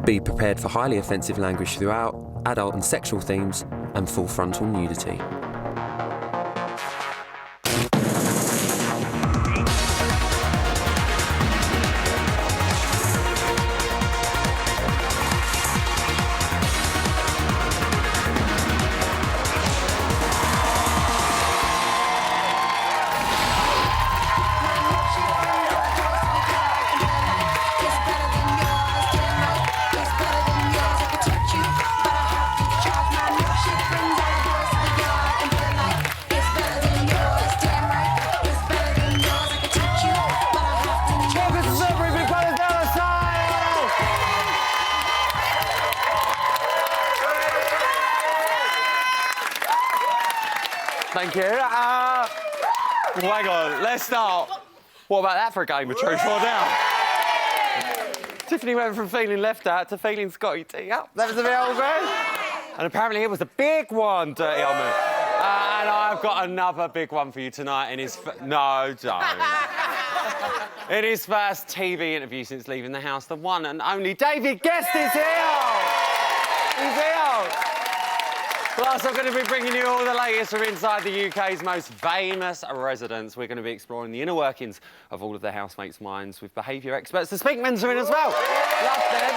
Be prepared for highly offensive language throughout, adult and sexual themes, and full frontal nudity. Thank you. Hang on, let's start. What about that for a game of truth or dare? Tiffany went from feeling left out to feeling Scotty T up. That was a bit old, man. And apparently it was a big one, Dirty Old Man. And I've got another big one for you tonight in his... No, don't. In his first TV interview since leaving the house, the one and only David Guest is here! He's here! Plus, I'm going to be bringing you all the latest from inside the UK's most famous residents. We're going to be exploring the inner workings of all of their housemates' minds with behaviour experts. The Speakmans are in as well. Love them.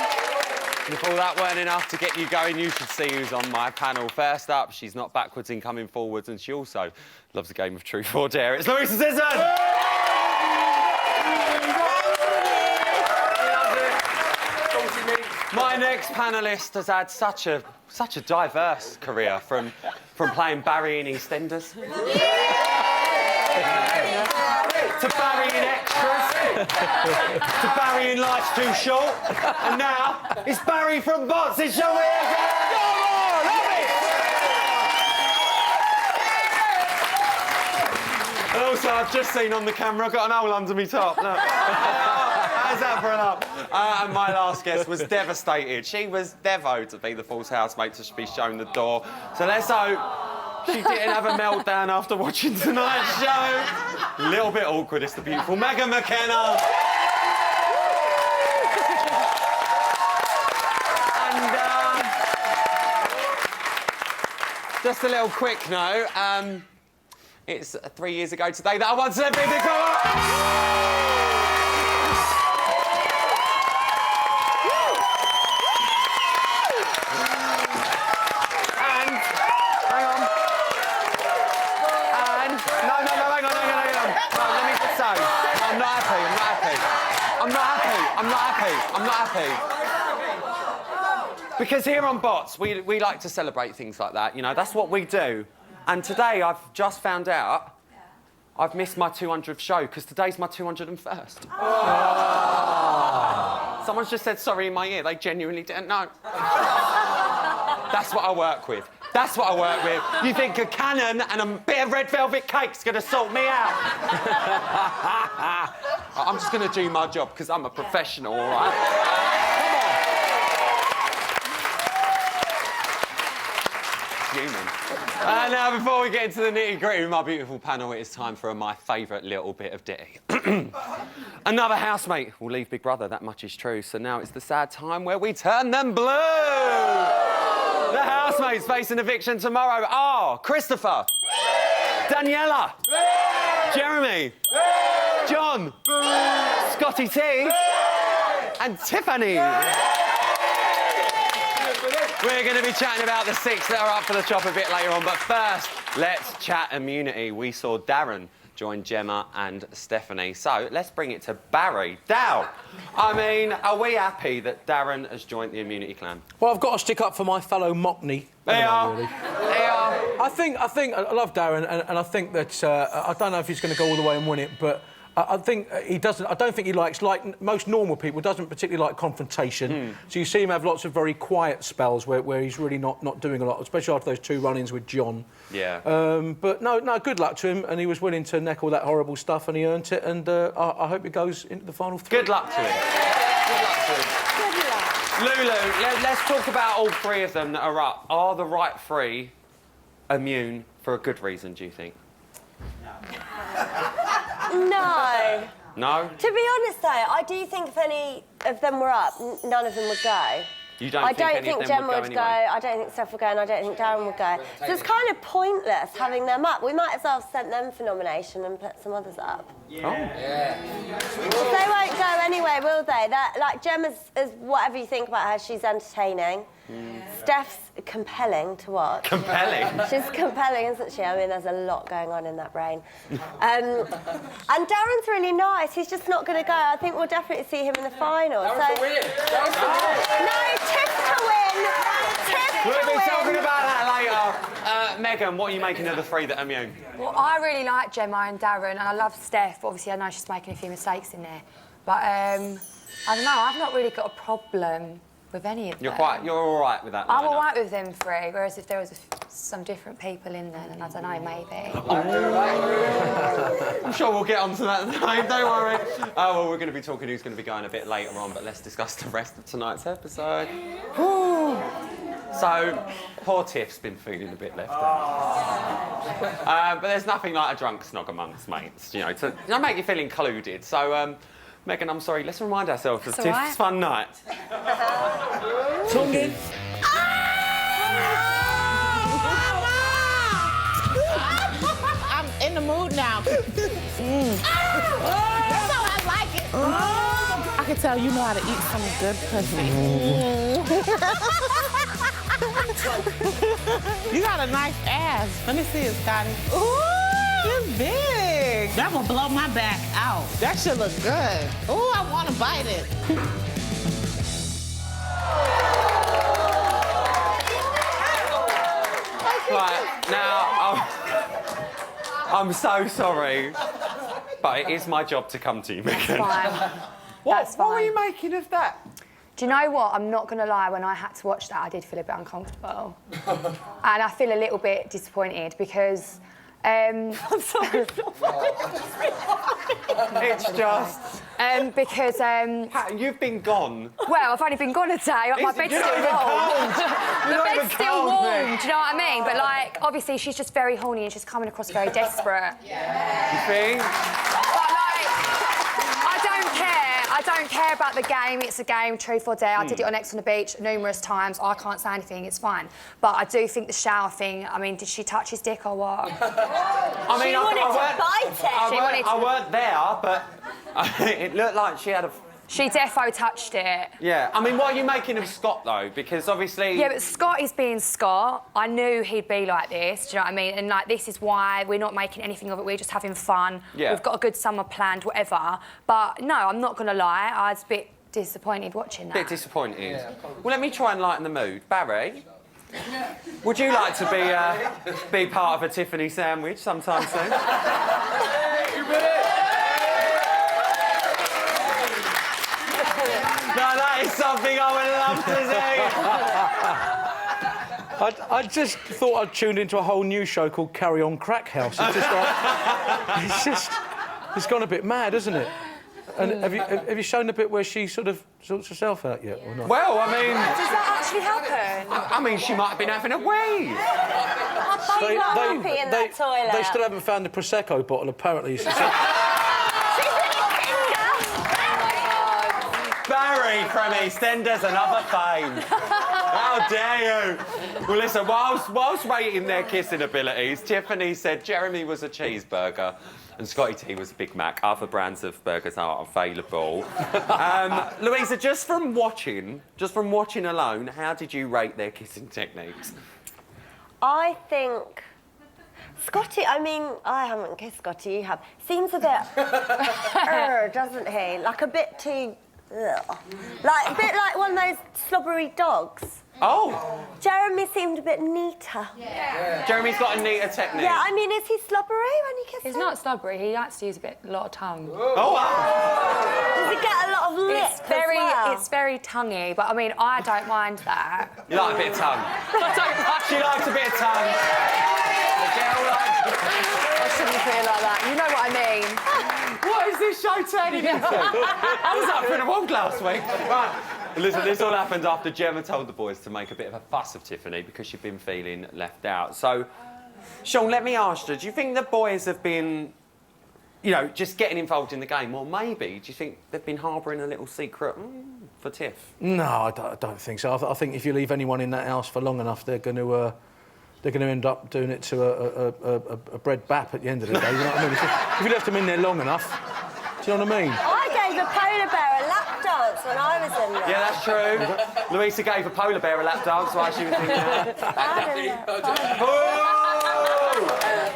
And if all that weren't enough to get you going, you should see who's on my panel. First up, she's not backwards in coming forwards, and she also loves a game of truth or dare. It's Louisa Sisson! My next panellist has had such a diverse career, from playing Barry in EastEnders to Barry in Extras to Barry in Life's Too Short, and now it's Barry from Bots. It's your way. And also, I've just seen on the camera, I've got an hole under my top. Look. How's that for an up? And my last guest was devastated. She was devo to be the false housemate to be shown the door. So let's hope she didn't have a meltdown after watching tonight's show. A little bit awkward, it's the beautiful Megan McKenna. And just a little quick note. It's 3 years ago today that I won Celebrity Big Brother. I'm not happy. Because here on Bots, we like to celebrate things like that, you know, that's what we do. And today, I've just found out I've missed my 200th show, because today's my 201st. Oh. Someone's just said sorry in my ear, they genuinely didn't know. That's what I work with. That's what I work with. You think a cannon and a bit of red velvet cake's gonna sort me out? I'm just gonna do my job, because I'm a professional, all right? Come on. Human. Now, before we get into the nitty-gritty with my beautiful panel, it is time for my favourite little bit of ditty. Another housemate will leave Big Brother, that much is true. So now it's the sad time where we turn them blue. The housemates facing eviction tomorrow are Christopher, Daniela, Jeremy, John, Scotty T, and Tiffany. We're going to be chatting about the 6 that are up for the chop a bit later on, but first, let's chat immunity. We saw Darren join Gemma and Stephanie, so let's bring it to Barry. Dow, I mean, are we happy that Darren has joined the immunity clan? Well, I've got to stick up for my fellow Mockney. They are. Really. They are. I love Darren, and I think that I don't know if he's going to go all the way and win it, but I think he doesn't. I don't think he likes, like most normal people, doesn't particularly like confrontation. So you see him have lots of very quiet spells where he's really not doing a lot, especially after those 2 run-ins with John. Yeah. But no, good luck to him, and he was willing to neck all that horrible stuff, and he earned it. And I hope he goes into the final 3. Good luck to him. Good luck to him. Good luck. Lulu, let's talk about all 3 of them that are up. Are the right 3 immune for a good reason, do you think? No. No? To be honest, though, I do think if any of them were up, none of them would go. You don't I think don't any think of them Gemma would would go go. anyway? I don't think Steph would go, and I don't think Darren would go. So it's kind of pointless having them up. We might as well have sent them for nomination and put some others up. Yeah. They won't go anyway, will they? Like Gemma's, is whatever you think about her, she's entertaining. Steph's compelling to watch. Compelling? She's compelling, isn't she? I mean, there's a lot going on in that brain. And Darren's really nice. He's just not going to go. I think we'll definitely see him in the final. That was the win. That was the win. No, Tiff to win. Tiff We'll to be win. talking about that later. Megan, what are you making of the three that immune? Well, I really like Gemma and Darren, and I love Steph. Obviously, I know she's making a few mistakes in there. But, I don't know, I've not really got a problem with any of them. You're all right with that? I'm lineup? all right with them three, whereas if there was some different people in there, then I don't know, maybe. I'm sure we'll get onto that tonight, don't worry. Well, we're going to be talking who's going to be going a bit later on, but let's discuss the rest of tonight's episode. Whew. So, poor Tiff's been feeling a bit left out. But there's nothing like a drunk snog amongst mates, to make you feel included. So, Megan, I'm sorry, let's remind ourselves of That's Tiff's all right. fun night. Tongue I'm in the mood now. That's how I like it. I can tell you know how to eat some good pussy. You got a nice ass. Let me see it, Scotty. Ooh, it's big. That will blow my back out. That should look good. Ooh, I want to bite it. Right, now, I'm so sorry, but it is my job to come to you, Megan. Fine. What were you making of that? Do you know what? I'm not going to lie, when I had to watch that, I did feel a bit uncomfortable. And I feel a little bit disappointed because... I'm sorry. It's just... because... You've been gone. Well, I've only been gone a day. My bed's You're still not even warm. cold. The You're not even bed's still cold, warm. mate. Do you know what I mean? But like, obviously, she's just very horny and she's coming across very desperate. You think? But like, I don't care about the game. It's a game, truth or dare. I did it on X on the Beach numerous times. I can't say anything. It's fine. But I do think the shower thing. I mean, did she touch his dick or what? I mean, She wanted to bite it. I weren't there, but it looked like she had a... She defo touched it. Yeah. I mean, what are you making of Scott, though? Because obviously... Yeah, but Scott is being Scott. I knew he'd be like this, do you know what I mean? And, like, this is why we're not making anything of it. We're just having fun. Yeah. We've got a good summer planned, whatever. But, no, I'm not going to lie. I was a bit disappointed watching that. Bit disappointed. Yeah. Well, let me try and lighten the mood. Barry, would you like to be part of a Tiffany sandwich sometime soon? No, that is something I would love to see. I just thought I'd tuned into a whole new show called Carry On Crack House. It's just like... it's gone a bit mad, isn't it? And have you shown the bit where she sort of sorts herself out yet, or not? Well, I mean... Does that actually happen? I mean, she might have been having a wee. She's not happy in that toilet. They still haven't found the Prosecco bottle, apparently. Barry from EastEnders, another fame. How dare you? Well, listen, whilst rating their kissing abilities, Tiffany said Jeremy was a cheeseburger and Scotty T was a Big Mac. Other brands of burgers are available. Louisa, just from watching alone, how did you rate their kissing techniques? I think... Scotty, I mean, I haven't kissed Scotty, you have. Seems a bit... doesn't he? Like a bit too... Ugh. Like a bit like one of those slobbery dogs. Oh! Jeremy seemed a bit neater. Yeah. Jeremy's got a neater technique. Yeah, I mean, is he slobbery when he kisses? He's not slobbery. He likes to use a lot of tongue. Oh, wow. Does he get a lot of lip It's very tonguey, but I mean, I don't mind that. You like a bit of tongue? I don't mind. She likes a bit of tongue. The girl likes... I shouldn't feel like that. You know what I mean. What is this show turning into? I was up for the wrong last week. Right. Listen, this all happened after Gemma told the boys to make a bit of a fuss of Tiffany because she'd been feeling left out. So, Sean, let me ask you, do you think the boys have been you know, just getting involved in the game? Or maybe, do you think they've been harbouring a little secret for Tiff? No, I don't think so. I think if you leave anyone in that house for long enough, they're going to end up doing it to a bread bap at the end of the day. You know what I mean? If you left them in there long enough, do you know what I mean? I gave a polar bear a lap dance when I was in there. Yeah, that's true. Louisa gave a polar bear a lap dance while she was in there.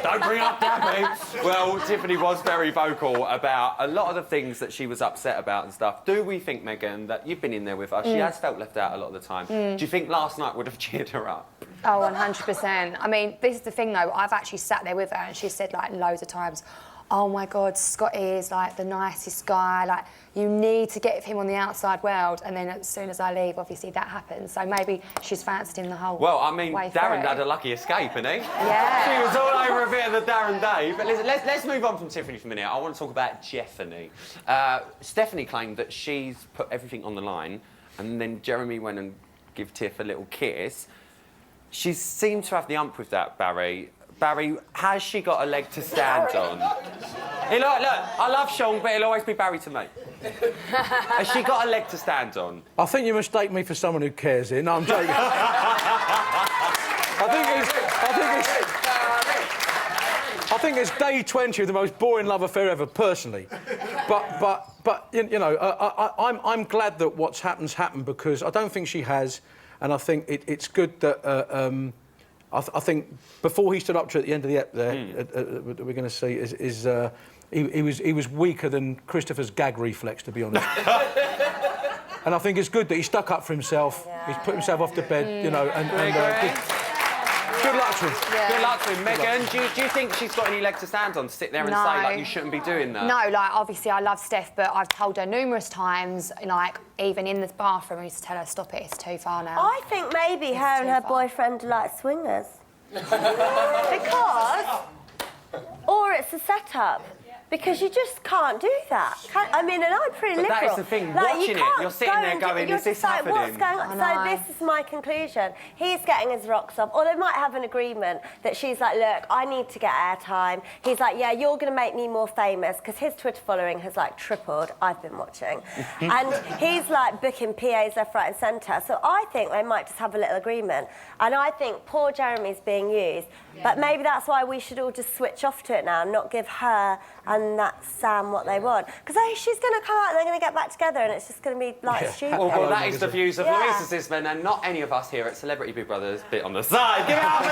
Don't bring up Gabby. Well, Tiffany was very vocal about a lot of the things that she was upset about and stuff. Do we think, Megan, that you've been in there with her, she has felt left out a lot of the time. Do you think last night would have cheered her up? Oh, 100%. I mean, this is the thing, though. I've actually sat there with her and she said, like, loads of times, oh, my God, Scotty is, like, the nicest guy. Like, you need to get him on the outside world. And then as soon as I leave, obviously, that happens. So maybe she's fancied him the whole way. Well, I mean, through. Darren had a lucky escape, hadn't he? Yeah. She was all over a bit of the Darren day. But listen, let's move on from Tiffany for a minute. I want to talk about Jeffany. Stephanie claimed that she's put everything on the line, and then Jeremy went and gave Tiff a little kiss. She seemed to have the ump with that, Barry. Barry, has she got a leg to stand on? Look, I love Sean, but it'll always be Barry to me. Has she got a leg to stand on? I think you mistake me for someone who cares here. No, I'm joking. I think it's day 20 of the most boring love affair ever, personally. But you know, I'm glad that what's happened because I don't think she has, and I think it's good that. I think before he stood up to her at the end of the ep there, we're going to see he was weaker than Christopher's gag reflex, to be honest. And I think it's good that he stuck up for himself. Yeah. He's put himself off the bed, you know, and good luck to him. Yeah. Good luck to him. Megan, do you think she's got any leg to stand on to sit there and say, like, you shouldn't be doing that? No, like, obviously I love Steph, but I've told her numerous times, like, even in the bathroom, I used to tell her, stop it, it's too far now. I think maybe her and her boyfriend are like swingers. Because... Or it's a setup. Because you just can't do that. I mean, and I'm pretty liberal. That is the thing, like, watching it, you're sitting there going, is this happening? What's going on? So this is my conclusion. He's getting his rocks off, or they might have an agreement that she's like, look, I need to get airtime. He's like, yeah, you're going to make me more famous, because his Twitter following has, like, tripled. I've been watching. And he's, like, booking PAs left, right and centre. So I think they might just have a little agreement. And I think poor Jeremy's being used. But maybe that's why we should all just switch off to it now and not give her and that Sam what they want. Because she's going to come out and they're going to get back together and it's just going to be, like, stupid. Well, that is the views of Louisa Sisman and not any of us here at Celebrity Big Brother's bit on the side. Give it up for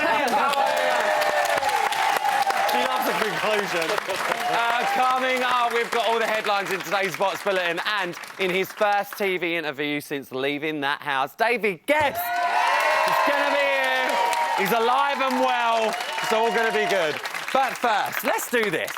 She loves a conclusion. Coming up, we've got all the headlines in today's Box Bulletin and in his first TV interview since leaving that house, David Guest is going to be here. He's alive and well. It's all going to be good. But first, let's do this.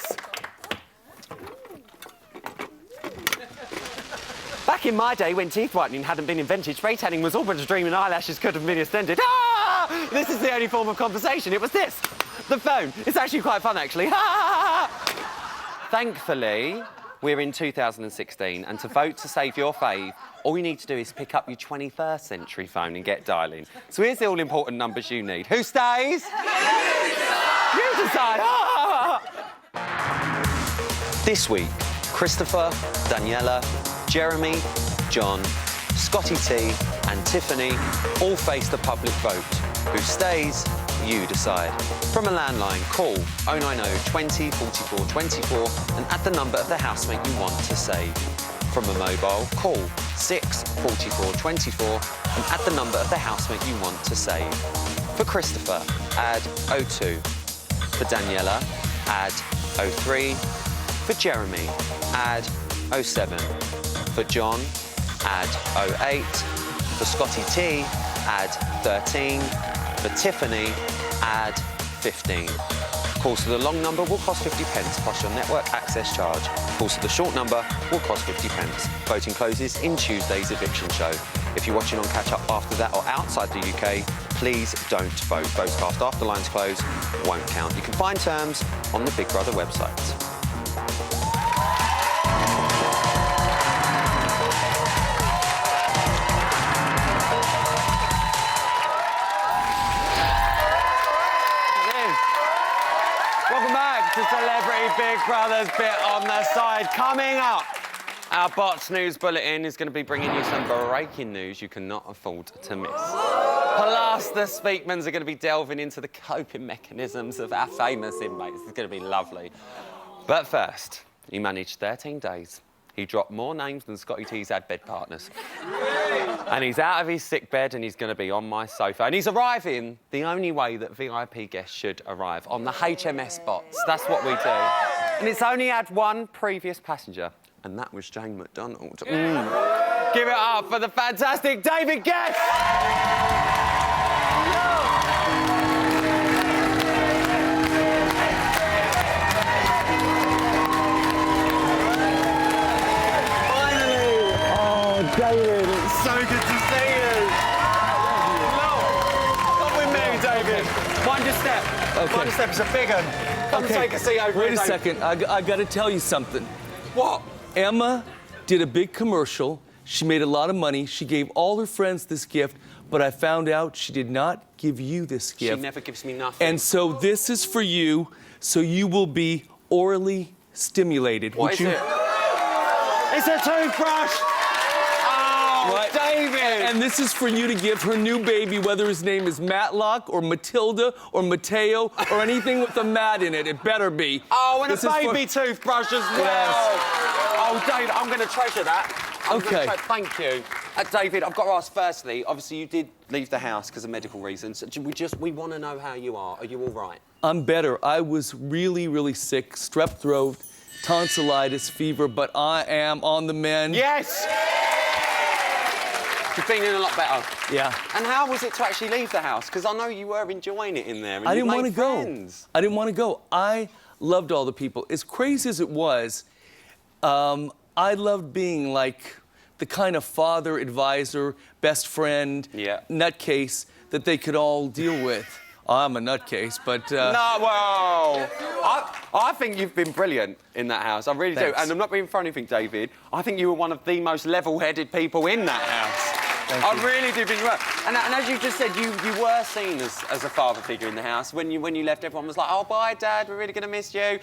Back in my day, when teeth whitening hadn't been invented, spray tanning was all but a dream and eyelashes could have been extended. Ah! This is the only form of conversation. It was this. The phone. It's actually quite fun, actually. Thankfully, we're in 2016, and to vote to save your fave, all you need to do is pick up your 21st century phone and get dialing. So here's the all-important numbers you need. Who stays? You decide. This week, Christopher, Daniela, Jeremy, John, Scotty T and Tiffany all face the public vote. Who stays? You decide. From a landline, call 090 20 44 24 and add the number of the housemate you want to save. From a mobile, call 6 44 24 and add the number of the housemate you want to save. For Christopher, add 02. For Daniela, add 03. For Jeremy, add 07. For John, add 08. For Scotty T, add 13. For Tiffany, add 15. Calls to the long number will cost 50 pence plus your network access charge. Calls to the short number will cost 50 pence. Voting closes in Tuesday's eviction show. If you're watching on catch-up after that or outside the UK, please don't vote. Votes cast after lines close won't count. You can find terms on the Big Brother website. Welcome back to Celebrity Big Big Brother's bit on the side. Coming up, our Bots News Bulletin is going to be bringing you some breaking news you cannot afford to miss. Plus, the Speakmans are going to be delving into the coping mechanisms of our famous inmates. It's going to be lovely. But first, he managed 13 days. He dropped more names than Scotty T's had bed partners. And he's out of his sick bed and he's going to be on my sofa. And he's arriving the only way that VIP guests should arrive, on the HMS Bots. That's what we do. And it's only had one previous passenger, and that was Jane McDonald. Give it up for the fantastic David Guest! David, it's so good to see you. Come with me, David. Mind your step. Okay. Mind your step. It's a big one. Come and take a seat over Wait here, a David. second. I got to tell you something. What? Emma did a big commercial. She made a lot of money. She gave all her friends this gift, but I found out she did not give you this gift. She never gives me nothing. And so this is for you, so you will be orally stimulated. What is it? It's a toothbrush. Oh, Right. David! And this is for you to give her new baby, whether his name is Matlock or Matilda or Mateo or anything with a Matt in it. It better be. Oh, and This a is for- baby toothbrush as well. Yes. Oh, David, I'm going to treasure that. Okay. Thank you. David, I've got to ask firstly, obviously you did leave the house because of medical reasons. We want to know how you are. Are you all right? I'm better. I was really, really sick, strep throat, tonsillitis, fever, but I am on the mend. Yes! You're feeling a lot better. Yeah. And how was it to actually leave the house? Because I know you were enjoying it in there. And I you didn't want made to go. friends. I didn't want to go. I loved all the people. As crazy as it was, I loved being like the kind of father, advisor, best friend, nutcase that they could all deal with. I'm a nutcase, but... No, well, I think you've been brilliant in that house. I really Thanks. do. And I'm not being funny, David. I think you were one of the most level-headed people in that house. I really do think you were. And as you just said, you were seen as a father figure in the house. When you left, everyone was like, oh, bye, Dad, we're really going to miss you.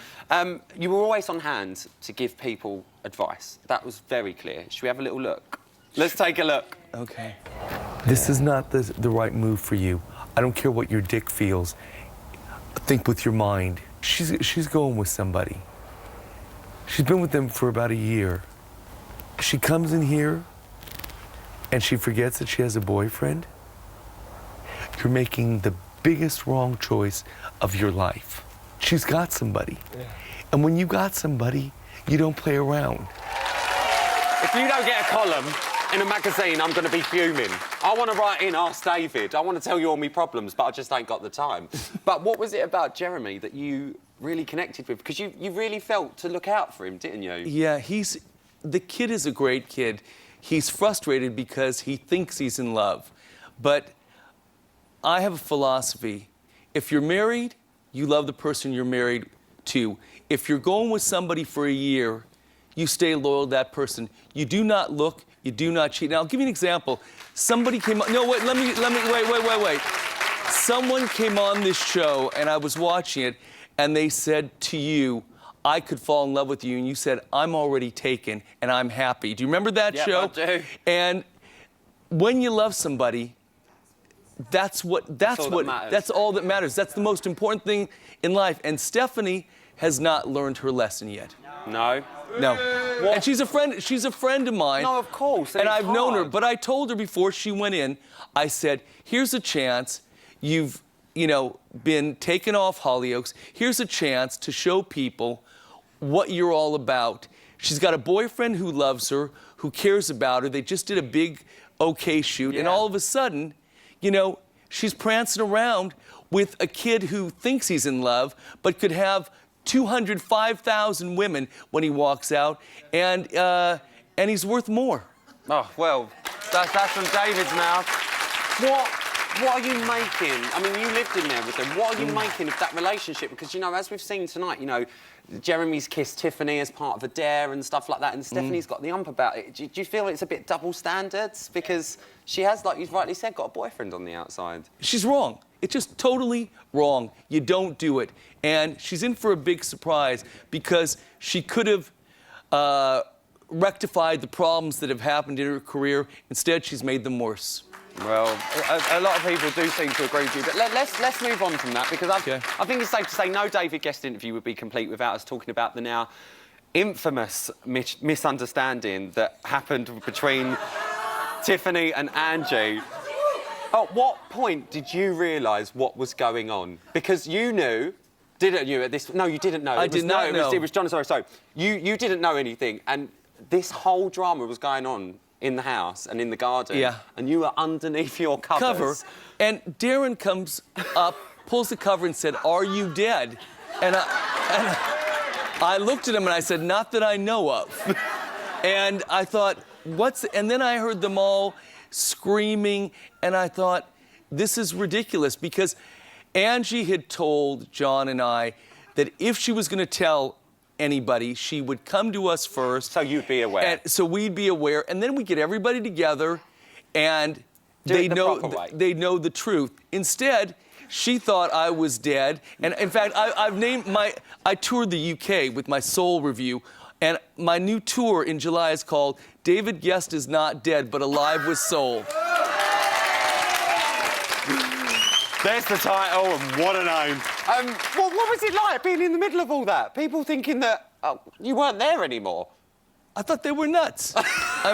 You were always on hand to give people advice. That was very clear. Should we have a little look? Let's take a look. Okay. This is not the right move for you. I don't care what your dick feels. Think with your mind. She's going with somebody. She's been with them for about a year. She comes in here and she forgets that she has a boyfriend. You're making the biggest wrong choice of your life. She's got somebody. Yeah. And when you got somebody, you don't play around. If you don't get a column in a magazine, I'm going to be fuming. I want to write in Ask David. I want to tell you all my problems, but I just ain't got the time. But what was it about Jeremy that you really connected with? Because you really felt to look out for him, didn't you? Yeah, the kid is a great kid. He's frustrated because he thinks he's in love. But I have a philosophy. If you're married, you love the person you're married to. If you're going with somebody for a year, you stay loyal to that person. You do not look, you do not cheat. Now, I'll give you an example. Somebody came on, no, wait, wait. Someone came on this show, and I was watching it, and they said to you, I could fall in love with you, and you said, I'm already taken, and I'm happy. Do you remember that show? I do. And when you love somebody, that's all that matters. That's the most important thing in life. And Stephanie has not learned her lesson yet. No. No. And she's a friend of mine. No, of course. And I've known her, but I told her before she went in, I said, here's a chance. You've, been taken off Hollyoaks. Here's a chance to show people what you're all about. She's got a boyfriend who loves her, who cares about her. They just did a big OK shoot. Yeah. And all of a sudden, she's prancing around with a kid who thinks he's in love, but could have 205,000 women when he walks out, and he's worth more. Oh, well, that's from David's mouth. What are you making? I mean, you lived in there with them. What are you making of that relationship? Because, you know, as we've seen tonight, you know, Jeremy's kissed Tiffany as part of a dare and stuff like that, and Stephanie's got the ump about it. Do you feel it's a bit double standards? Because she has, like you've rightly said, got a boyfriend on the outside. She's wrong. It's just totally wrong. You don't do it. And she's in for a big surprise because she could have rectified the problems that have happened in her career. Instead, she's made them worse. Well, a lot of people do seem to agree with you, but let's move on from that, because I think it's safe to say no David guest interview would be complete without us talking about the now infamous misunderstanding that happened between Tiffany and Angie. At what point did you realise what was going on? Because you knew, didn't you, at this... No, you didn't know. I did not know. It was John, sorry. You didn't know anything, and this whole drama was going on in the house and in the garden. Yeah. And you were underneath your covers. And Darren comes up, pulls the cover and said, "Are you dead?" And I looked at him and I said, "Not that I know of." And I thought, and then I heard them all screaming, and I thought, this is ridiculous, because Angie had told John and I that if she was going to tell anybody, she would come to us first. So you'd be aware. And so we'd be aware, and then we get everybody together, and they know the truth. Instead, she thought I was dead, and in fact, I toured the UK with my Soul review, and my new tour in July is called "David Guest is Not Dead, but Alive with Soul." There's the title, and what a name. What was it like being in the middle of all that? People thinking that you weren't there anymore. I thought they were nuts. I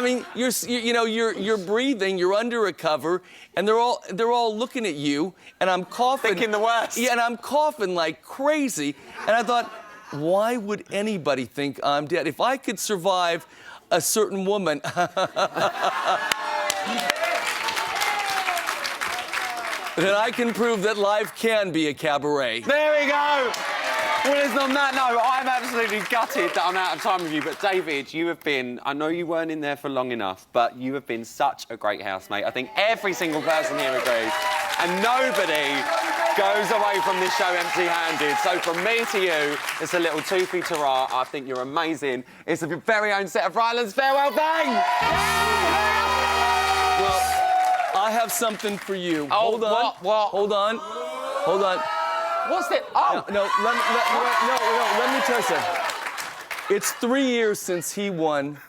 mean, you're breathing, you're under a cover, and they're all looking at you, and I'm coughing. Thinking the worst. Yeah, and I'm coughing like crazy, and I thought, why would anybody think I'm dead? If I could survive a certain woman. Then I can prove that life can be a cabaret. There we go. Well, listen, on that note, I'm absolutely gutted that I'm out of time with you. But, David, you have been... I know you weren't in there for long enough, but you have been such a great housemate. I think every single person here agrees. And nobody goes away from this show empty-handed. So, from me to you, it's a little toofy ta-ra. I think you're amazing. It's a very own set of Ryland's Farewell Bang! Well, I have something for you. Oh, hold on. What? Hold on. Hold on. What's it? Oh! No, let me tell you something. It's 3 years since he won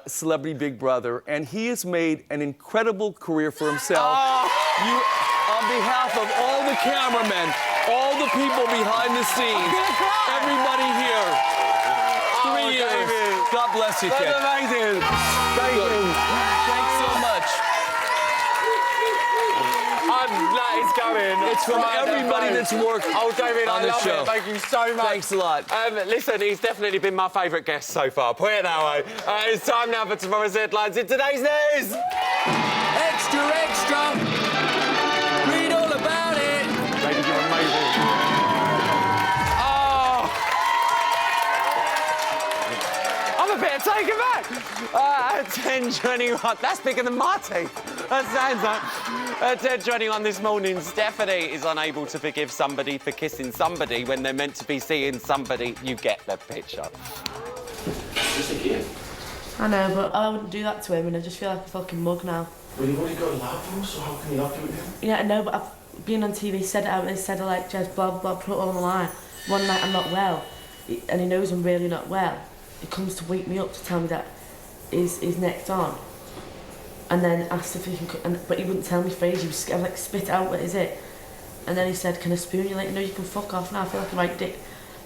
Celebrity Big Brother, and he has made an incredible career for himself. On behalf of all the cameramen, all the people behind the scenes, everybody here, 3 years. David. God bless you, kid. That's amazing. Thank you. Thanks so much. That is going. It's from everybody that's worked David, on I the love show. it. Thank you so much. Thanks a lot. Listen, he's definitely been my favourite guest so far. Put it that way. It's time now for tomorrow's headlines in today's news. Extra, extra. Read all about it. David, you're amazing. I'm a bit taken back. 10:21. That's bigger than my teeth. That sounds like. At 10:21 this morning, Stephanie is unable to forgive somebody for kissing somebody when they're meant to be seeing somebody. You get the picture. I know, but I wouldn't do that to him, and I just feel like a fucking mug now. Well, you've already got a laugh from, so how can you not do it now? Yeah, I know, but I've been on TV, said it out, they said, like, just blah, blah, put it all on the line. One night I'm not well, and he knows I'm really not well. He comes to wake me up to tell me that his neck's on. And then asked if he can, but he wouldn't tell me for ages. He was like, spit out, what is it? And then he said, can I spoon you? Like, no, you can fuck off now. I feel like a right dick.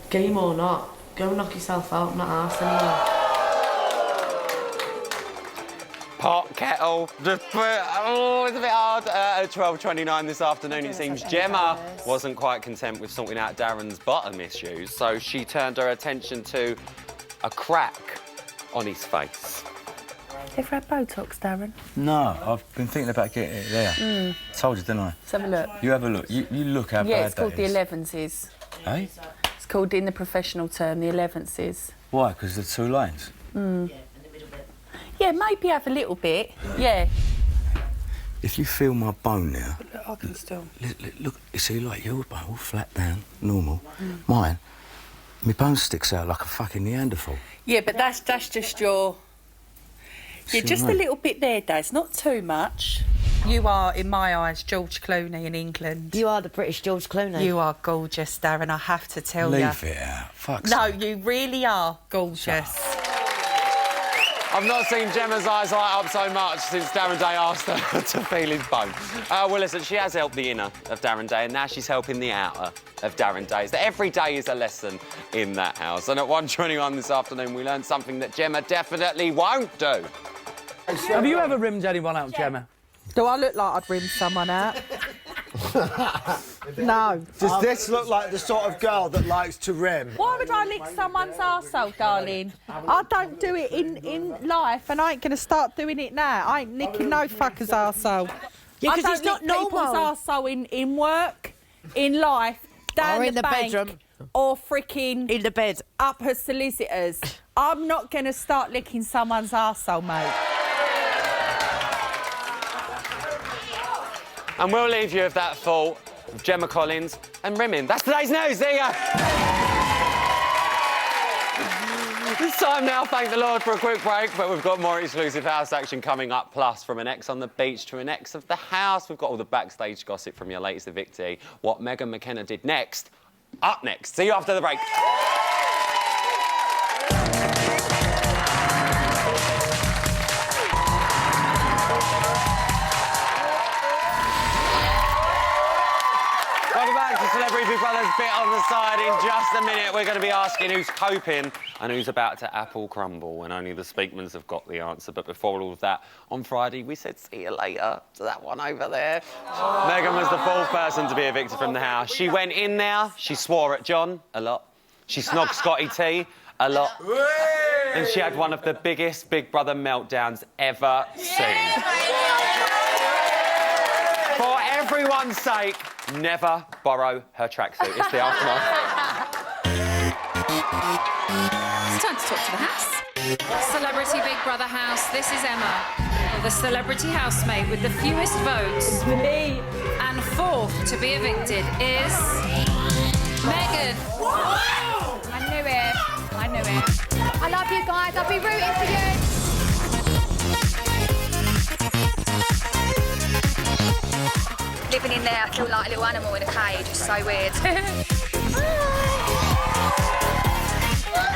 Game or not, go knock yourself out, I'm not arsed anymore. Pot, kettle, just it's a bit hard. At 12:29 this afternoon, it seems Gemma wasn't quite content with sorting out Darren's bottom issues, so she turned her attention to a crack on his face. Have you ever had Botox, Darren? No, I've been thinking about getting it there. Told you, didn't I? Let's have a look. You have a look. You look how bad that is. Yeah, it's called the 11s. Eh? It's called, in the professional term, the 11s. Why? Because the 2 lines? Yeah, maybe have a little bit, yeah. If you feel my bone now... I can still... Look, you see, like your bone, all flat down, normal. Mine, my bone sticks out like a fucking Neanderthal. Yeah, but that's just your... Yeah, just a little bit there, Daz, not too much. You are, in my eyes, George Clooney in England. You are the British George Clooney. You are gorgeous, Darren, I have to tell you. Leave it out. Fuck's No, sake. you really are gorgeous. I've not seen Gemma's eyes light up so much since Darren Day asked her to feel his bone. Well, listen, she has helped the inner of Darren Day, and now she's helping the outer of Darren Day. So every day is a lesson in that house. And at 1:21 this afternoon, we learned something that Gemma definitely won't do. Have you ever rimmed anyone out, Gemma? Do I look like I'd rim someone out? No. Does this look like the sort of girl that likes to rim? Why would I lick someone's arsehole, darling? I don't do it in life, and I ain't going to start doing it now. I ain't licking no fucker's arsehole. Yeah, I 'cause don't it's not lick people's normal. arsehole in work, in life, down Or in the bank, bedroom. or freaking... In the bed. Up her solicitors. I'm not going to start licking someone's arsehole, mate. And we'll leave you with that thought of Gemma Collins and rimming. That's today's news. There you go. It's time now, thank the Lord, for a quick break, but we've got more exclusive house action coming up, plus from an ex on the beach to an ex of the house. We've got all the backstage gossip from your latest evictee. What Megan McKenna did next, up next. See you after the break. Welcome back to Celebrity Big Brother's Bit on the Side. In just a minute, we're going to be asking who's coping and who's about to apple crumble, and only the Speakmans have got the answer. But before all of that, on Friday, we said see you later to that one over there. Megan was the fourth person to be evicted from the house. She went in there, she swore at John a lot. She snogged Scotty T a lot. And she had one of the biggest Big Brother meltdowns ever seen. For everyone's sake, never borrow her tracksuit. It's the aftermath. It's time to talk to the house. Celebrity Big Brother house, this is Emma. The celebrity housemate with the fewest votes. It's me. And fourth to be evicted is... Megan. I knew it. I knew it. I love you guys. I'll be rooting for you. Living in there, I feel like a little animal in a cage. It's so weird.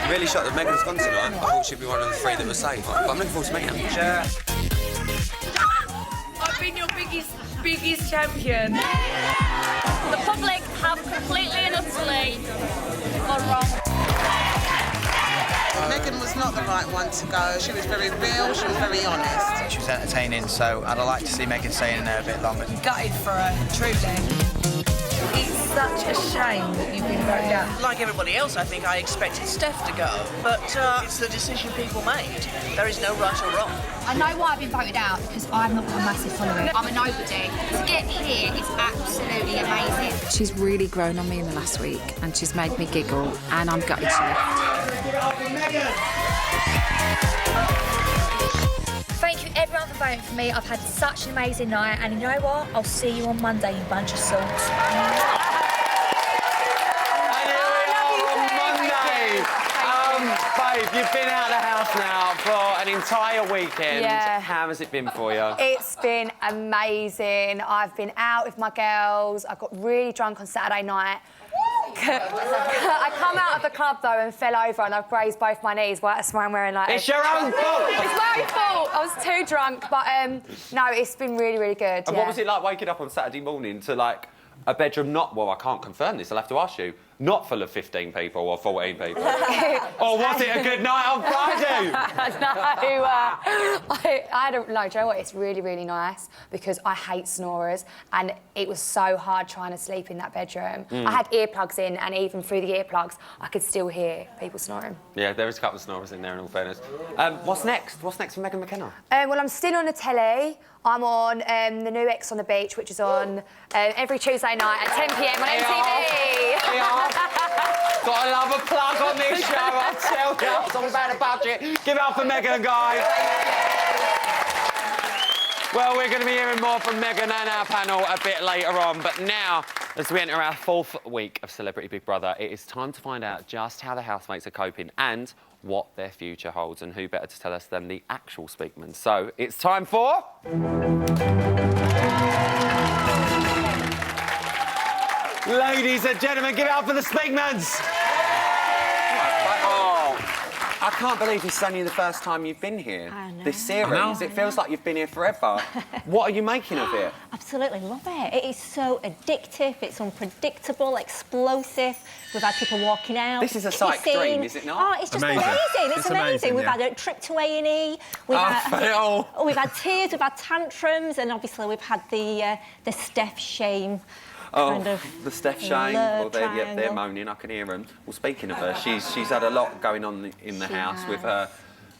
Really shocked that Megan's gone tonight. I thought she'd be one of the three that were safe. But I'm looking forward to meeting her. Yeah. I've been your biggest champion. The public have completely and utterly gone wrong. Megan was not the right one to go. She was very real, she was very honest. She was entertaining, so I'd like to see Megan stay in there a bit longer. Gutted for her, truly. It's such a shame that you've been voted out. Like everybody else, I think I expected Steph to go, but it's the decision people made. There is no right or wrong. I know why I've been voted out, because I've not got a massive following. I'm a nobody. To get here is absolutely amazing. She's really grown on me in the last week, and she's made me giggle, and I'm gutted she left. Thank you everyone for voting for me. I've had such an amazing night, and you know what? I'll see you on Monday, you bunch of salts. Babe, you've been out of the house now for an entire weekend. Yeah. How has it been for you? It's been amazing. I've been out with my girls. I got really drunk on Saturday night. I come out of the club though and fell over and I've grazed both my knees. That's why I'm wearing like... It's your own fault! It's my own fault. I was too drunk, but no, it's been really, really good. And what was it like waking up on Saturday morning to like a bedroom not... Well, I can't confirm this, I'll have to ask you. Not full of 15 people or 14 people. Or was it a good night on Friday? I don't know. Do you know what? It's really, really nice because I hate snorers and it was so hard trying to sleep in that bedroom. I had earplugs in and even through the earplugs, I could still hear people snoring. Yeah, there is a couple of snorers in there, in all fairness. What's next? What's next for Megan McKenna? Well, I'm still on the telly. I'm on the new X on the Beach, which is on every Tuesday night at 10 p.m. on MTV. Gotta love a plug on this show, I tell you. It's all about a budget. Give it up for Megan, guys. Well, we're going to be hearing more from Megan and our panel a bit later on, but now, as we enter our 4th week of Celebrity Big Brother, it is time to find out just how the housemates are coping and what their future holds, and who better to tell us than the actual Speakman. So, it's time for... Ladies and gentlemen, give it up for the Speakmans! I can't believe it's only the first time you've been here, this series. It feels like you've been here forever. What are you making of it? Absolutely love it. It is so addictive, it's unpredictable, explosive. We've had people walking out. This is a psych dream, is it not? Oh, it's just amazing. It's amazing. We've yeah. had a trip to A&E. We've had tears, we've had tantrums, and obviously we've had the Steph shame. Kind of the Steph shame. Well, they're moaning. I can hear them. Well, speaking of her, she's had a lot going on in the house with her.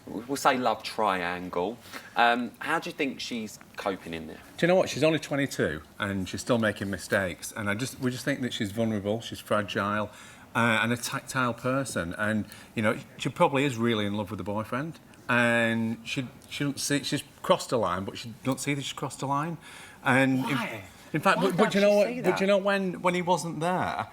We'll say love triangle. How do you think she's coping in there? Do you know what? She's only 22 and she's still making mistakes. And we just think that she's vulnerable, she's fragile, and a tactile person. And you know, she probably is really in love with the boyfriend. And she don't see she's crossed a line, but she don't see that she's crossed a line. And why? In fact, but you know what? But you know when he wasn't there,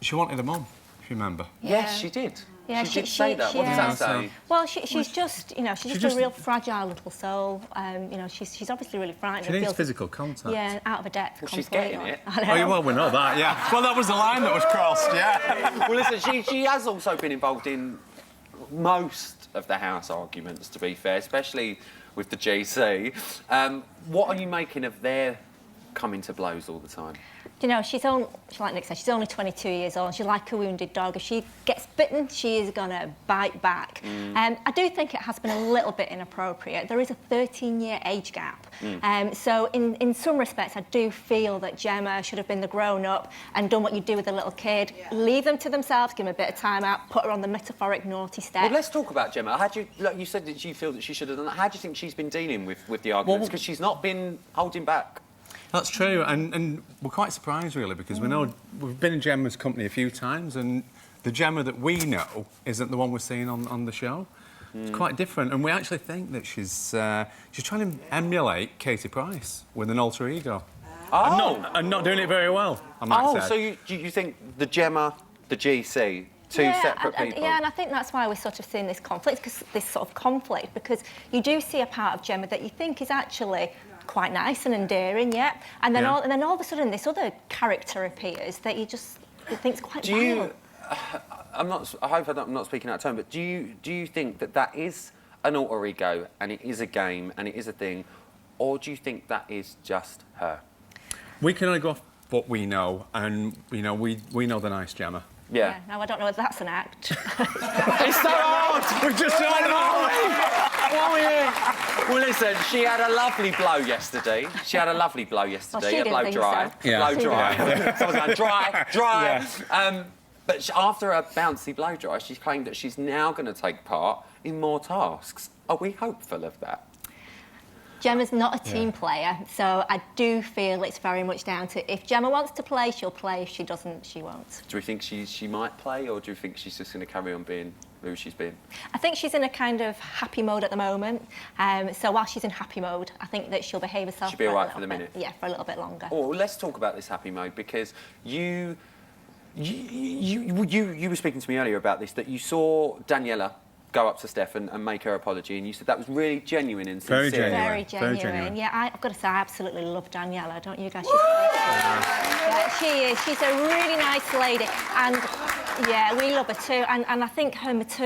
she wanted a mum. If you remember. Yes, she did. Yeah, she did say that. What does that say? Well, she's just, you know, she's just a real fragile little soul. You know, she's obviously really frightened. She needs physical contact. Yeah, out of her depth. Well, she's getting it. Oh, well, we know that. Yeah. Well, that was the line that was crossed. Yeah. Well, listen, she has also been involved in most of the house arguments, to be fair, especially with the GC. What are you making of their coming to blows all the time? You know, like Nick said, she's only 22 years old. She's like a wounded dog. If she gets bitten, she is going to bite back. I do think it has been a little bit inappropriate. There is a 13-year age gap. So in some respects, I do feel that Gemma should have been the grown-up and done what you do with a little kid. Leave them to themselves, give them a bit of time out, put her on the metaphoric naughty step. Well, let's talk about Gemma. How do you, like you said that you feel that she should have done that. How do you think she's been dealing with the arguments? Because she's not been holding back. That's true, and we're quite surprised, really, because we know we've been in Gemma's company a few times, and the Gemma that we know isn't the one we're seeing on the show. It's quite different, and we actually think that she's trying to emulate Katie Price with an alter ego. And not doing it very well, I might say. So you think the Gemma, the GC, two separate people? Yeah, and I think that's why we're sort of seeing this conflict, because you do see a part of Gemma that you think is actually quite nice and endearing, and then all of a sudden this other character appears that you think's quite violent. I hope I'm not speaking out of turn, but do you think that is an alter ego and it is a game and it is a thing, or do you think that is just her? We can only go off what we know, and you know we know the nice Gemma. Yeah. Now I don't know if that's an act. It's so hard. We just don't know. Well, listen, she had a lovely blow yesterday. Well, she a blow didn't dry. think so. Blow dry. Yeah. Someone's going dry. Yeah. But after a bouncy blow dry, she's claimed that she's now going to take part in more tasks. Are we hopeful of that? Gemma's not a team player, so I do feel it's very much down to if Gemma wants to play, she'll play. If she doesn't, she won't. Do you think she might play, or do you think she's just going to carry on being who she's been? I think she's in a kind of happy mode at the moment. So while she's in happy mode, I think that she'll behave herself. She'll be all right for the minute. Yeah, for a little bit longer. Oh, well, let's talk about this happy mode, because you were speaking to me earlier about this, that you saw Daniela go up to Steph and make her apology, and you said that was really genuine and sincere. Very genuine. Yeah, I've got to say, I absolutely love Daniela, don't you guys? She is. She's a really nice lady, and yeah, we love her too. And I think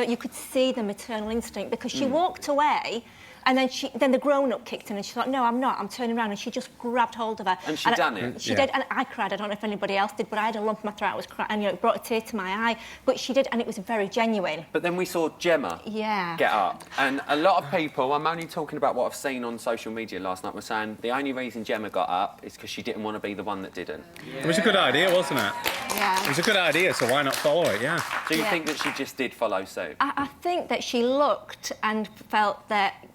you could see the maternal instinct, because she walked away. And then the grown-up kicked in and she thought, no, I'm not, I'm turning around, and she just grabbed hold of her. And she done it? She did, and I cried. I don't know if anybody else did, but I had a lump in my throat, I was crying, and it brought a tear to my eye. But she did, and it was very genuine. But then we saw Gemma get up, and a lot of people, I'm only talking about what I've seen on social media last night, were saying the only reason Gemma got up is because she didn't want to be the one that didn't. It was a good idea, wasn't it? Yeah. It was a good idea, so why not follow it, yeah. Do you think that she just did follow suit? I think that she looked and felt that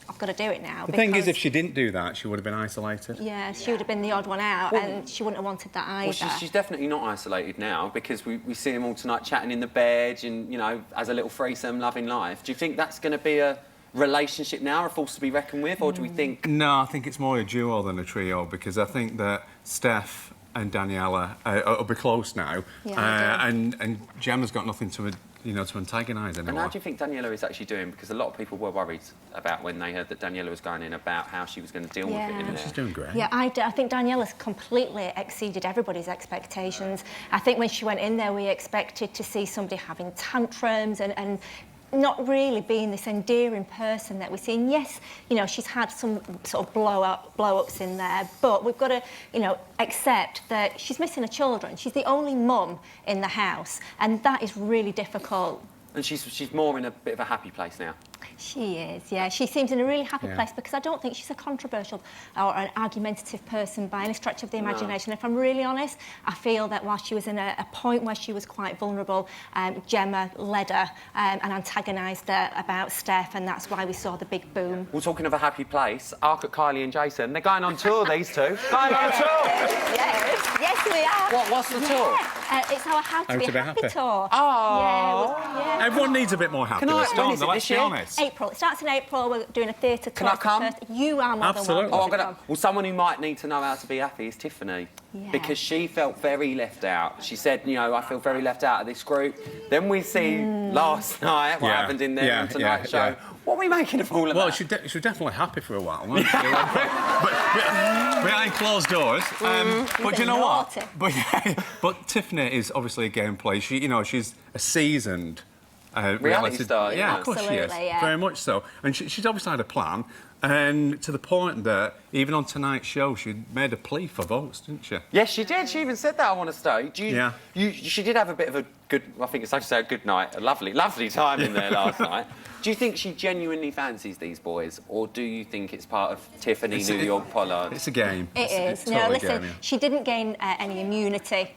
I've got to do it now. The thing is, if she didn't do that, she would have been isolated. Yeah, she would have been the odd one out, and she wouldn't have wanted that either. Well, she's definitely not isolated now, because we see them all tonight chatting in the bed and, you know, as a little threesome, loving life. Do you think that's going to be a relationship now, a force to be reckoned with, or do we think... No, I think it's more a duo than a trio, because I think that Steph and Daniela will be close now, and Gemma's got nothing to, you know, to antagonise anymore. And how do you think Daniela is actually doing? Because a lot of people were worried about when they heard that Daniela was going in, about how she was going to deal with it in there. She's doing great. Yeah, I think Daniela's completely exceeded everybody's expectations. I think when she went in there, we expected to see somebody having tantrums and not really being this endearing person that we're seeing. Yes, you know, she's had some sort of blow-ups in there, but we've got to, you know, accept that she's missing her children. She's the only mum in the house, and that is really difficult. And she's more in a bit of a happy place now. She is, yeah. She seems in a really happy Yeah. place, because I don't think she's a controversial or an argumentative person by any stretch of the imagination. If I'm really honest, I feel that while she was in a point where she was quite vulnerable, Gemma led her and antagonised her about Steph, and that's why we saw the big boom. Well, talking of a happy place, Ark at Kylie and Jason, they're going on tour, these two. Going on tour! Yes, we are. What's the tour? It's our How to Be Happy tour. Oh! Yeah. Everyone needs a bit more happiness, don't they? Let's be honest. April. It starts in April. We're doing a theatre tour. Can I come? You are more than welcome. Oh, I'm gonna. Well, someone who might need to know how to be happy is Tiffany, because she felt very left out. She said, you know, I feel very left out of this group. Then we see last night what happened in there on tonight's show. Yeah. What are we making of all of Well, that? she was definitely happy for a while, wasn't she? but behind closed doors. But you know what? But Tiffany is obviously a gameplay. She, you know, she's a seasoned reality star. Yeah, of course she is. Very much so. And she's obviously had a plan, and to the point that even on tonight's show, she made a plea for votes, didn't she? Yes, she did. She even said that, I want to stay. She did have a bit of a good, I think it's safe to say, a good night. A lovely, lovely time in there last night. Do you think she genuinely fancies these boys, or do you think it's part of Tiffany, New York, Pollard? It's a game. It is. Totally listen, game, yeah. she didn't gain any immunity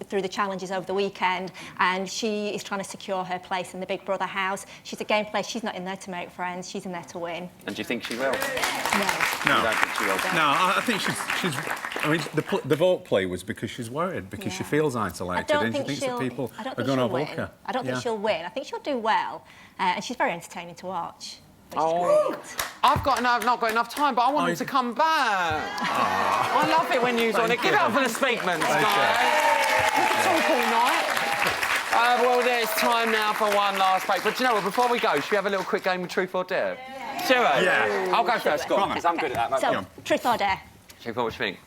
through the challenges over the weekend, and she is trying to secure her place in the Big Brother house. She's a game player. She's not in there to make friends. She's in there to win. And do you think she will? No. You don't think she will? No, I think she's. I mean, the vote play was because she's worried, because she feels isolated, and she thinks that people are going to overlook her. I don't think she'll win. I think she'll do well, and she's very entertaining to watch. Oh, I've not got enough time, but I want them to come back. I love it when you want to give it up for the Speakmans, guys. We can talk all night. Well, it's time now for one last break. But do you know what? Before we go, should we have a little quick game of Truth or Dare? Shall we? Yeah. I'll go first, Scott, because I'm good at that. So, Truth or Dare? What do you think?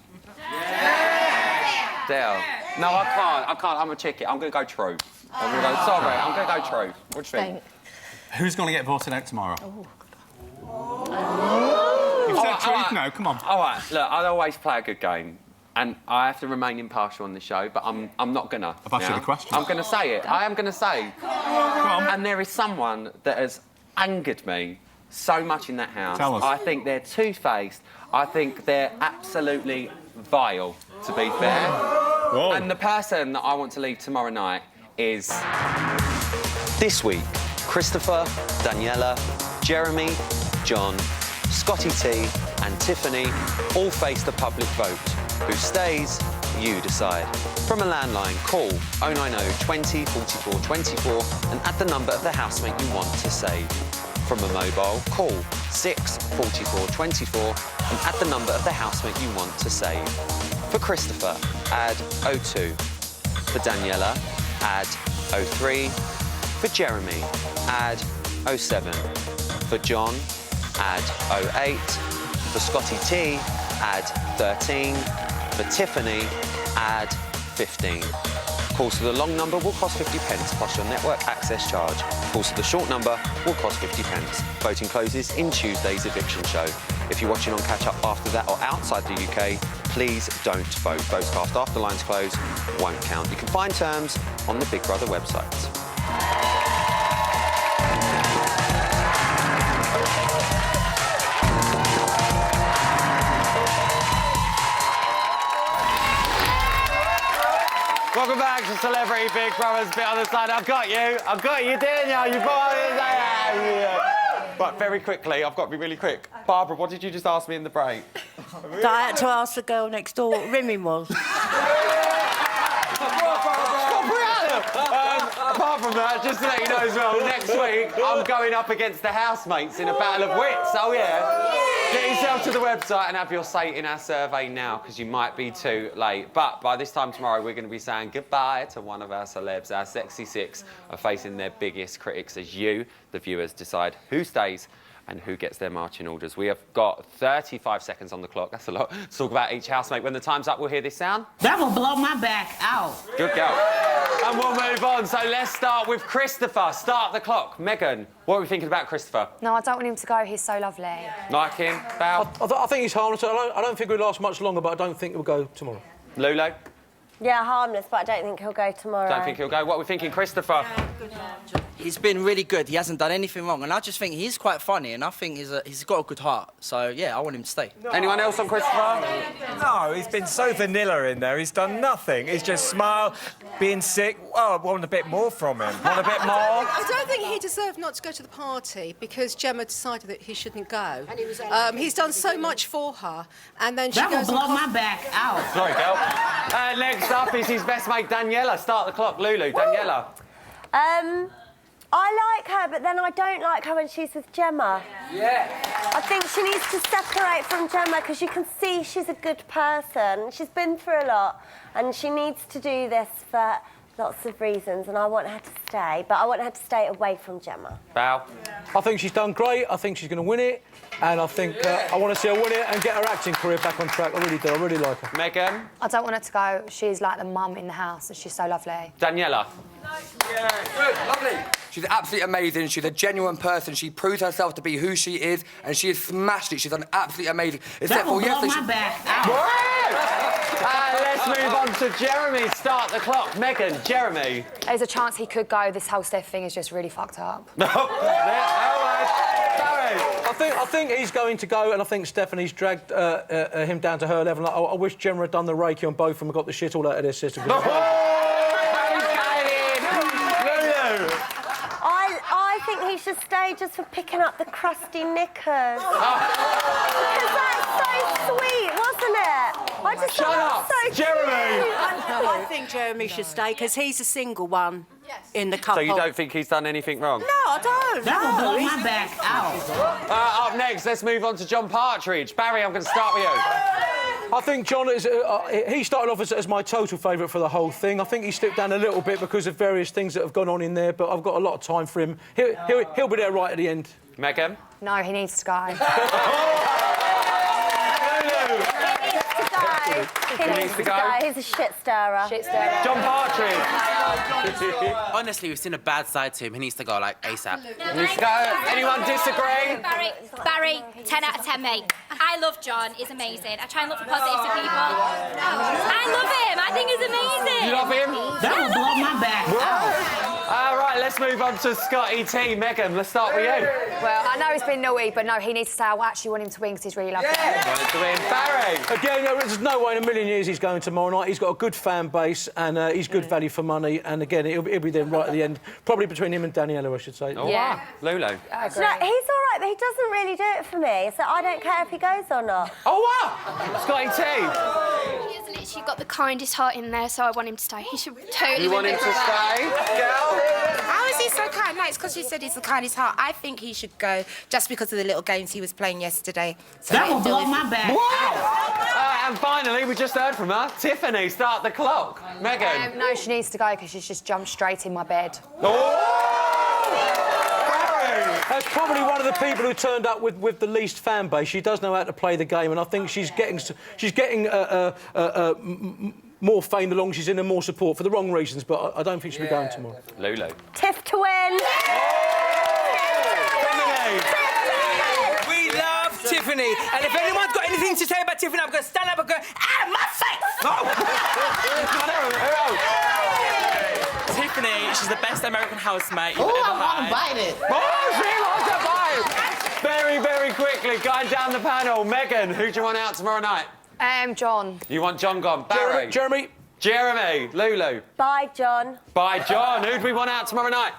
Dare. No, I can't. I'm a chicken. I'm going to go true. I'm going to go, sorry, I'm going to go true. What do you think? Who's going to get voted out tomorrow? Oh. You've said truth now, come on. All right, look, I always play a good game, and I have to remain impartial on the show, but I'm not gonna. I've asked you the question. I'm gonna say it. I am gonna say. And there is someone that has angered me so much in that house. Tell us. I think they're two-faced. I think they're absolutely vile, to be fair. Whoa. And the person that I want to leave tomorrow night is... This week, Christopher, Daniela, Jeremy, John, Scotty T and Tiffany all face the public vote. Who stays, you decide. From a landline, call 090 20 44 24 and add the number of the housemate you want to save. From a mobile, call 6 44 24 and add the number of the housemate you want to save. For Christopher, add 02. For Daniela, add 03. For Jeremy, add 07. For John, add 08. For Scotty T, add 13. For Tiffany, add 15. Calls to the long number will cost 50 pence plus your network access charge. Calls to the short number will cost 50 pence. Voting closes in Tuesday's eviction show. If you're watching on catch-up after that or outside the UK, please don't vote. Votes cast after lines close won't count. You can find terms on the Big Brother website. Welcome back to Celebrity Big Brother's Bit on the Side. I've got you, didn't you? You brought it. But very quickly, I've got to be really quick. Barbara, what did you just ask me in the break? That I had to ask the girl next door what rimming was. Barbara, apart from that, just to let you know as well, next week I'm going up against the housemates in a battle of wits. Oh, yeah. Get yourself to the website and have your say in our survey now, because you might be too late. But by this time tomorrow, we're going to be saying goodbye to one of our celebs. Our Sexy Six are facing their biggest critics as you, the viewers, decide who stays and who gets their marching orders. We have got 35 seconds on the clock. That's a lot. To talk about each housemate. When the time's up, we'll hear this sound. That will blow my back out. Good girl. And we'll move on. So let's start with Christopher. Start the clock. Megan, what are we thinking about Christopher? No, I don't want him to go. He's so lovely. Like him? Val? I think he's harmless. I don't think he'll last much longer, but I don't think he'll go tomorrow. Lulu? Yeah, harmless, but I don't think he'll go tomorrow. Don't think he'll go. What are we thinking, Christopher? He's been really good. He hasn't done anything wrong, and I just think he's quite funny, and I think he's got a good heart. So yeah, I want him to stay. Anyone else on Christopher? No, he's been so vanilla in there. He's done nothing. He's just smiled, being sick. Oh, I want a bit more from him. Want a bit more? I don't think he deserved not to go to the party because Gemma decided that he shouldn't go. He's done so much for her, and then she That goes will blow and my back out. Sorry, girl. Next up is his best mate, Daniela. Start the clock. Lulu, Daniela. I like her, but then I don't like her when she's with Gemma. Yeah. I think she needs to separate from Gemma because you can see she's a good person. She's been through a lot and she needs to do this for lots of reasons, and I want her to stay, but I want her to stay away from Gemma. Val? I think she's done great. I think she's going to win it. And I think I want to see her win it and get her acting career back on track. I really do. I really like her. Megan? I don't want her to go. She's like the mum in the house and she's so lovely. Daniela? Yeah, good, lovely. She's absolutely amazing. She's a genuine person. She proves herself to be who she is, and she has smashed it. She's done absolutely amazing. That will blow my back out. Let's move on to Jeremy. Start the clock. Megan, Jeremy. There's a chance he could go. This whole Steph thing is just really fucked up. I think he's going to go, and I think Stephanie's dragged him down to her level. I wish Gemma had done the Reiki on both of them and got the shit all out of their system. I think he should stay just for picking up the crusty knickers. Because that's so sweet, wasn't it? I just Shut up, so Jeremy. I think Jeremy should stay because he's a single one in the couple. So you don't think he's done anything wrong? No, I don't. That will blow my back out. Up next, let's move on to John Partridge. Barry, I'm going to start with you. I think John is. He started off as my total favourite for the whole thing. I think he slipped down a little bit because of various things that have gone on in there, but I've got a lot of time for him. He'll be there right at the end. Megan? No, he needs to go. He needs to go. He's a shit stirrer. John Partridge. Honestly, we've seen a bad side to him. He needs to go, like, ASAP. He needs to go. Anyone disagree? Barry, 10 out of 10, mate. I love John. He's amazing. I try and look for positives in people. I love him. I think he's amazing. You love him? That will blow my back out. All right, let's move on to Scotty T. Megan, let's start with you. Well, I know he's been naughty, but no, he needs to stay. I actually want him to win because he's really lovely. Want to win. Barry. Again, there's no way in a million years he's going tomorrow night. He's got a good fan base and he's good value for money. And again, he'll be there right at the end, probably between him and Daniela, I should say. Oh, wow. Lulu. No, he's all right, but he doesn't really do it for me, so I don't care if he goes or not. Oh, wow. Scotty T. He has literally got the kindest heart in there, so I want him to stay. He should totally You want him to stay? Girl? How is he so kind? No, it's because you said he's the kindest heart. I think he should go just because of the little games he was playing yesterday. So that will blow my back out. And finally, we just heard from her. Tiffany, start the clock. Megan. No, she needs to go because she's just jumped straight in my bed. That's probably one of the people who turned up with the least fan base. She does know how to play the game, and I think she's getting more fame the longer she's in and more support for the wrong reasons. But I don't think she'll be going tomorrow. Lulu. Tiff to win. We love Tiffany, and if anyone's got anything to say about Tiffany, I'm going to stand up and go, ah, my face! Tiffany, she's the best American housemate you've ever I had. want to bite it. She wants to bite. Very, very quickly, going down the panel. Megan, who do you want out tomorrow night? John. You want John gone. Barry. Jeremy. Lulu. Bye, John. Bye, John. Who do we want out tomorrow night?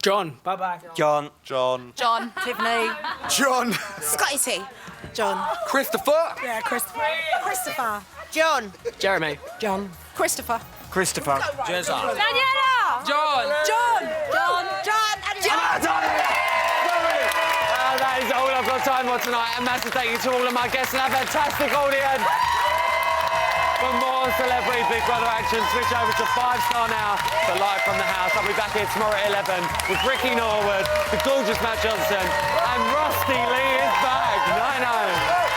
John. Bye-bye. John. John. Tiffany. John. Scotty T. John. Christopher. Yeah, Christopher. John. Jeremy. John. Christopher. Christopher. Jezza. Daniela. John. And That is all I've got time for tonight. A massive thank you to all of my guests and our fantastic audience. For more Celebrity Big Brother action, switch over to 5 Star Now for Live from the House. I'll be back here tomorrow at 11 with Ricky Norwood, the gorgeous Matt Johnson, and Rusty Lee is back. 9-0.